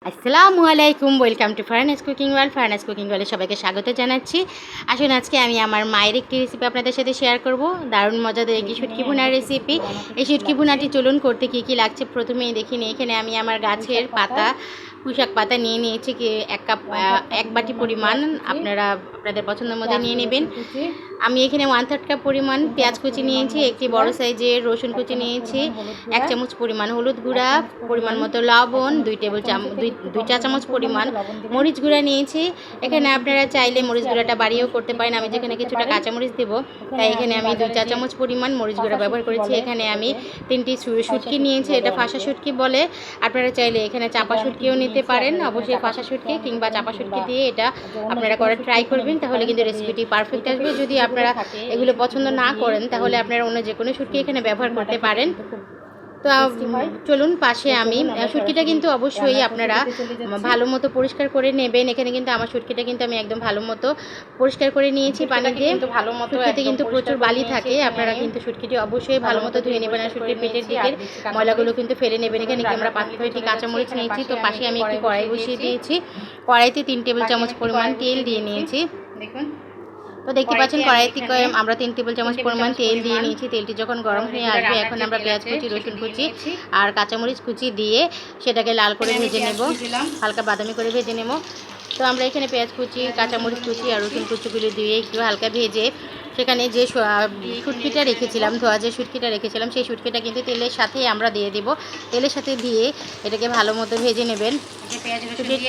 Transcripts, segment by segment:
আসসালামু আলাইকুম, welcome to Farhana's cooking world. Farhana's cooking ওয়ার্ল্ডে সবাইকে স্বাগত জানাচ্ছি। আসুন আজকে আমি আমার মায়ের একটি রেসিপি আপনাদের সাথে শেয়ার করব। দারুণ মজাদার একটি শুটকি ভুনার রেসিপি। এই শুটকি ভুনাটি চলুন করতে কী কী লাগছে প্রথমেই দেখি নিই। এখানে আমি আমার গাছের পাতা, পুঁইশাক পাতা নিয়ে নিয়েছি কি এক বাটি পরিমাণ। আপনারা আপনাদের পছন্দের মধ্যে নিয়ে নেবেন। আমি এখানে 1/3 কাপ পরিমাণ পেঁয়াজ কুচি নিয়েছি, একটি বড় সাইজের রসুন কুচি নিয়েছি, 1 চামচ পরিমাণ হলুদ গুঁড়া, পরিমাণ মতো লবণ, 2 চা চামচ পরিমাণ মরিচ গুঁড়া নিয়েছি। এখানে আপনারা চাইলে মরিচ গুঁড়াটা বাড়িয়েও করতে পারেন। আমি যেখানে কিছুটা কাঁচামরিচ দেবো, তাই এখানে আমি 2 চা চামচ পরিমাণ মরিচ গুঁড়া ব্যবহার করেছি। এখানে আমি 3টি শুটকি নিয়েছি, এটা ফাঁসা শুটকি বলে। আপনারা চাইলে এখানে চাপা শুটকিও নিতে পারেন। অবশ্যই ফাঁসা শুটকি কিংবা চাপা শুটকি দিয়ে এটা আপনারা করার ট্রাই করবেন, তাহলে কিন্তু রেসিপিটি পারফেক্ট আসবে। যদি আপনারা এগুলো পছন্দ না করেন তাহলে আপনারা অন্য যে কোনো শুটকি এখানে ব্যবহার করতে পারেন। তো চলুন পাশে আমি শুটকিটা কিন্তু অবশ্যই আপনারা ভালো মতো পরিষ্কার করে নেবেন। এখানে কিন্তু আমার শুটকিটা কিন্তু আমি একদম ভালো মতো পরিষ্কার করে নিয়েছি পানি দিয়ে। ভালো মতো শুটকিতে কিন্তু প্রচুর বালি থাকে, আপনারা কিন্তু শুটকিটি অবশ্যই ভালো মতো ধুয়ে নেবেন। আর শুটকির পেটের দিকের ময়লাগুলো কিন্তু ফেলে নেবেন। এখানে আমরা 5-6টি কাঁচামরিচ নিয়েছি। তো পাশে আমি একটি কড়াই বসিয়ে দিয়েছি। কড়াইতে 3 টেবিল চামচ পরিমাণ তেল দিয়ে নিয়েছি। দেখুন, তো দেখতে পাচ্ছেন কড়াইতে আমরা 3 টেবিল চামচ পরিমাণ তেল দিয়ে নিয়েছি। তেলটি যখন গরম হয়ে আসবে, এখন আমরা পেঁয়াজ কুচি, রসুন কুচি আর কাঁচামরিচ কুচি দিয়ে সেটাকে লাল করে ভেজে নেব, হালকা বাদামি করে ভেজে নেব। তো আমরা এখানে পেঁয়াজ কুচি, কাঁচামরিচ কুচি আর রসুন কুচিগুলো দিয়ে একটু হালকা ভেজে সেখানে যে শুটকিটা রেখেছিলাম, ধোয়া যে শুটকিটা রেখেছিলাম, সেই শুটকিটা কিন্তু তেলের সাথেই আমরা দিয়ে দেব। তেলের সাথে দিয়ে এটাকে ভালো মতো ভেজে নেবেন।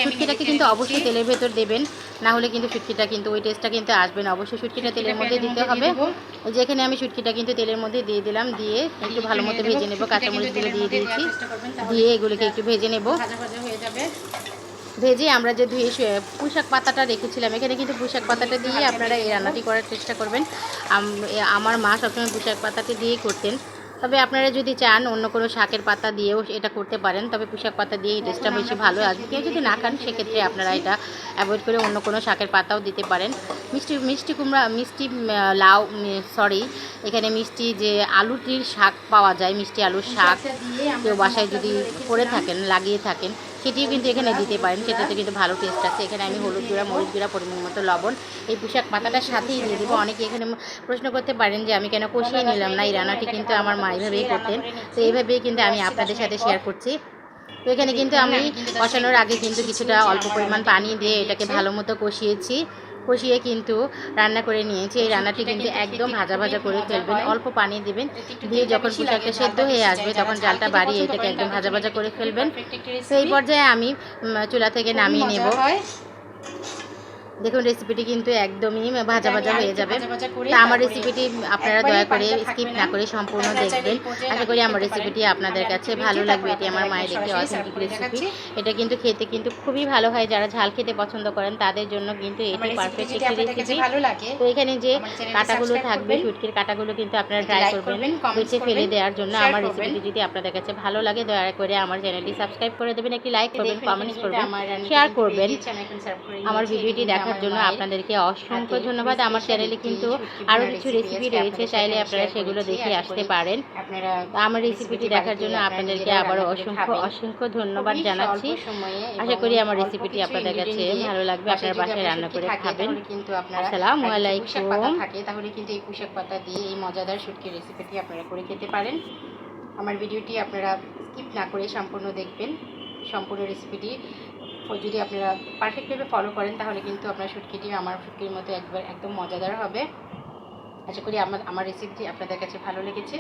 শুটকিটাকে কিন্তু অবশ্যই তেলের ভেতর দেবেন, না হলে কিন্তু শুটকিটা কিন্তু ওই টেস্টটা কিন্তু আসবে না। অবশ্যই শুটকিটা তেলের মধ্যে দিতে হবে। যেখানে আমি শুটকিটা কিন্তু তেলের মধ্যে দিয়ে দিলাম, দিয়ে একটু ভালো মতো ভেজে নেব। কাঁচামরিচগুলো দিয়ে দিয়েছি, দিয়ে এগুলোকে একটু ভেজে নেব। হয়ে যাবে ভেজে আমরা যে ধুয়ে পুঁইশাক পাতাটা রেখেছিলাম, এখানে কিন্তু পুঁইশাক পাতাটা দিয়ে আপনারা এই রান্নাটি করার চেষ্টা করবেন। আমার মা সবসময় পুঁইশাক পাতাটা দিয়েই করতেন। তবে আপনারা যদি চান অন্য কোনো শাকের পাতা দিয়েও এটা করতে পারেন, তবে পুঁইশাক পাতা দিয়ে এই টেস্টটা বেশি ভালো আসবে। কেউ যদি না খান সেক্ষেত্রে আপনারা এটা অ্যাভয়েড করে অন্য কোনো শাকের পাতাও দিতে পারেন। মিষ্টি কুমড়া, লাউ, এখানে মিষ্টি যে আলুটির শাক পাওয়া যায়, মিষ্টি আলুর শাক কেউ বাসায় যদি করে থাকেন, লাগিয়ে থাকেন, সেটিও কিন্তু এখানে দিতে পারেন। সেটাতে কিন্তু ভালো টেস্ট আছে। এখানে আমি হলুদ গুঁড়া, মরিচ গুঁড়া, পরিমাণ মতো লবণ এই পুঁইশাক পাতাটার সাথেই দিয়ে দেবো। অনেকে এখানে প্রশ্ন করতে পারেন যে আমি কেন কষিয়ে নিলাম না। এই রান্নাটি কিন্তু আমার মা এইভাবেই করতেন, তো এইভাবেই কিন্তু আমি আপনাদের সাথে শেয়ার করছি। তো এখানে কিন্তু আমি কষানোর আগে কিন্তু কিছুটা অল্প পরিমাণ পানি দিয়ে এটাকে ভালো মতো কষিয়ে কিন্তু রান্না করে নিয়েছি। এই রান্নাটি কিন্তু একদম ভাজা ভাজা করে ফেলবেন, অল্প পানি দেবেন, দিয়ে যখন পুঁইশাকটা সেদ্ধ হয়ে আসবে তখন জালটা বাড়িয়ে এটাকে একদম ভাজা ভাজা করে ফেলবেন। তো এই পর্যায়ে আমি চুলা থেকে নামিয়ে নেব। দেখুন রেসিপিটি কিন্তু একদমই ভাজা ভাজা হয়ে যাবে। তা আমার রেসিপিটি আপনারা দয়া করে স্কিপ না করে সম্পূর্ণ দেখবেন। আশা করি আমার রেসিপিটি আপনাদের কাছে ভালো লাগবে। এটি আমার মায়ের একটি অথেন্টিক রেসিপি। এটা কিন্তু খেতে কিন্তু খুবই ভালো হয়। যারা ঝাল খেতে পছন্দ করেন তাদের জন্য কিন্তু এটি পারফেক্ট একটি রেসিপি। তো এখানে যে কাঁটাগুলো থাকবে, শুটকির কাঁটাগুলো কিন্তু আপনারা ট্রাই করবেন বেছে ফেলে দেওয়ার জন্য। আমার রেসিপিটি যদি আপনাদের কাছে ভালো লাগে দয়া করে আমার চ্যানেলটি সাবস্ক্রাইব করে দেবেন, একটি লাইক করবেন, কমেন্টস করবেন, শেয়ার করবেন। আমার ভিডিওটি দেখার জন্য আপনাদেরকে অসংখ্য ধন্যবাদ। আমার চ্যানেলে কিন্তু আরও কিছু রেসিপি রয়েছে, চাইলে আপনারা সেগুলো দেখে আসতে পারেন। আমার রেসিপিটি দেখার জন্য আপনাদেরকে আবারও অসংখ্য ধন্যবাদ জানাচ্ছি। আশা করি আমার রেসিপিটি আপনাদের কাছে ভালো লাগবে, আপনারা বাসায় রান্না করে খাবেন। আসসালামু আলাইকুম। থাকে তাহলে কিন্তু এই পুঁইশাক পাতা দিয়ে এই মজাদার শুটকির রেসিপিটি আপনারা করে খেতে পারেন। আমার ভিডিওটি আপনারা স্কিপ না করে সম্পূর্ণ দেখবেন। সম্পূর্ণ রেসিপিটি যদি আপনারা পারফেক্টভাবে ফলো করেন তাহলে কিন্তু আপনার শুটকিটি আমার শুটকির মতো একদম মজাদার হবে। আশা করি আমার রেসিপিটি আপনাদের কাছে ভালো লেগেছে।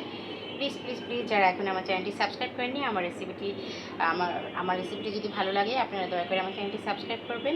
প্লিজ প্লিজ প্লিজ যারা এখন আমার চ্যানেলটি সাবস্ক্রাইব করেননি, আমার রেসিপিটি যদি ভালো লাগে আপনারা দয়া করে আমার চ্যানেলটি সাবস্ক্রাইব করবেন।